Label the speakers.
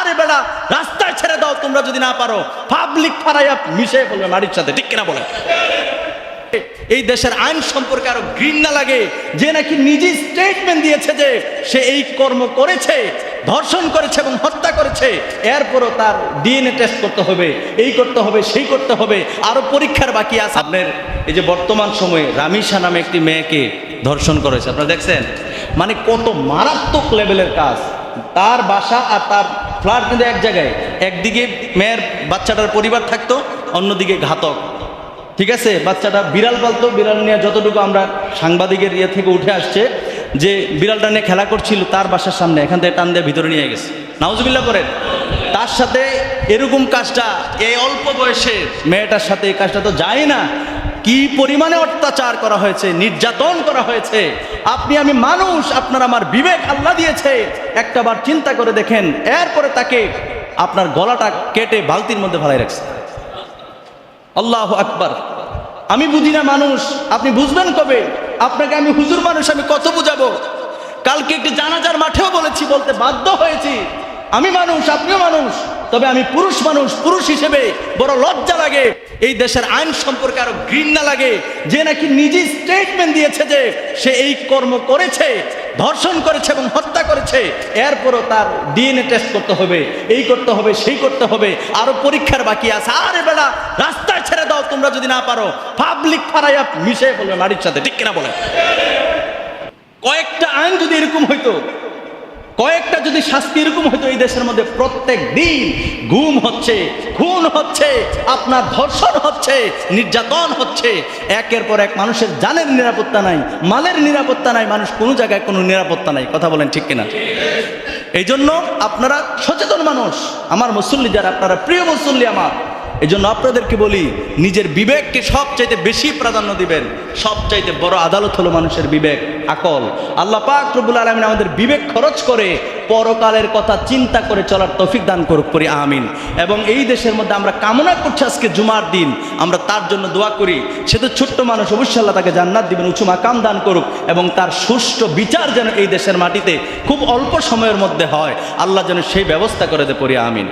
Speaker 1: আরে বেড়া রাস্তায় ছেড়ে দাও, তোমরা যদি না পারো পাবলিক ফারাইয়া মিশে বলবে মাটির সাথে, ঠিক কিনা বলেন? এই দেশের আইন সম্পর্কে আরো ঘৃণা লাগে যে নাকি নিজে স্টেটমেন্ট দিয়েছে যে সে এই কর্ম করেছে, ধর্ষণ করেছে এবং হত্যা করেছে, এরপরও তার ডিএনএ টেস্ট করতে হবে, এই করতে হবে, সেই করতে হবে, আরো পরীক্ষার বাকি আছে। আপনার এই যে বর্তমান সময়ে রামিসা নামে একটি মেয়েকে ধর্ষণ করেছে, আপনারা দেখছেন? মানে কত মারাত্মক লেভেলের কাজ। তার বাসা আর তার ফ্ল্যাট কিন্তু এক জায়গায়, একদিকে মেয়ের বাচ্চাটার পরিবার থাকতো, অন্যদিকে ঘাতক, ঠিক আছে? বাচ্চাটা বিড়াল পালতো, বিড়াল নিয়ে যতটুকু আমরা সাংবাদিকের ইয়ে থেকে উঠে আসছে যে বিড়ালটা নিয়ে খেলা করছিল তার বাসার সামনে, এখান থেকে টান দিয়ে ভিতরে নিয়ে গেছে, নাউজুবিল্লাহ করেন। তার সাথে এরকম কাজটা এই অল্প বয়সে মেয়েটার সাথে এই কাজটা তো যায় না। কি পরিমাণে অত্যাচার করা হয়েছে, নির্যাতন করা হয়েছে। আপনি আমি মানুষ, আপনার আমার বিবেক আল্লাহ দিয়েছে, একটাবার চিন্তা করে দেখেন। এরপরে তাকে আপনার গলাটা কেটে বালতির মধ্যে ফেলাই রাখছে। আল্লাহু আকবার। আমি বুঝি না মানুষ, আপনি বুঝবেন কবে? আপনাকে আমি হুজুর মানুষ, আমি কত বুঝাবো? কালকে একটি জানাজার মাঠেও বলেছি, বলতে বাধ্য হয়েছি, আমি মানুষ, আপনিও মানুষ, তবে আমি পুরুষ মানুষ। পুরুষ হিসেবে বড় লজ্জা লাগে। এই দেশের আইন সম্পর্কে আরো ঘৃণা লাগে যে নাকি নিজে স্টেটমেন্ট দিয়েছে যে সে এই কর্ম করেছে, ধর্ষণ করেছে এবং হত্যা করেছে, এরপরও তার ডিএনএ টেস্ট করতে হবে, এই করতে হবে, সেই করতে হবে, আরো পরীক্ষার বাকি আছে। আরে বেড়া রাস্তায় ছেড়ে দাও, তোমরা যদি না পারো পাবলিক ফারাইয়া মিশে বলবে মাটির সাথে, ঠিক কিনা বলেন? কয়েকটা আইন যদি এরকম হইতো, কয়েকটা যদি শাস্তি এরকম হইতো, এই দেশের মধ্যে প্রত্যেক দিন গুম হচ্ছে, খুন হচ্ছে, আপনার ধর্ষণ হচ্ছে, নির্যাতন হচ্ছে, একের পর এক মানুষের জানের নিরাপত্তা নাই, মালের নিরাপত্তা নাই, মানুষ কোনো জায়গায় কোনো নিরাপত্তা নাই। কথা বলেন ঠিক কিনা? এই জন্য আপনারা সচেতন মানুষ, আমার মুসল্লি যারা, আপনারা প্রিয় মুসল্লি আমার, এই জন্য আপনাদেরকে বলি, নিজের বিবেককে সবচাইতে বেশি প্রাধান্য দিবেন। সবচাইতে বড় আদালত হলো মানুষের বিবেক, আকল। আল্লাহ পাক রব্বুল আলামিন আমাদের বিবেক খরচ করে পরকালের কথা চিন্তা করে চলার তৌফিক দান করুক, করি আমিন। এবং এই দেশের মধ্যে আমরা কামনা করছি, আজকে জুমার দিন আমরা তার জন্য দোয়া করি, সে তো ছোট্ট মানুষ, অবশ্যই আল্লাহ তাকে জান্নাত দিবেন, উঁচু মাকাম দান করুক, এবং তার সুষ্ঠু বিচার যেন এই দেশের মাটিতে খুব অল্প সময়ের মধ্যে হয়, আল্লাহ যেন সেই ব্যবস্থা করে দে, পড়ি আমিন।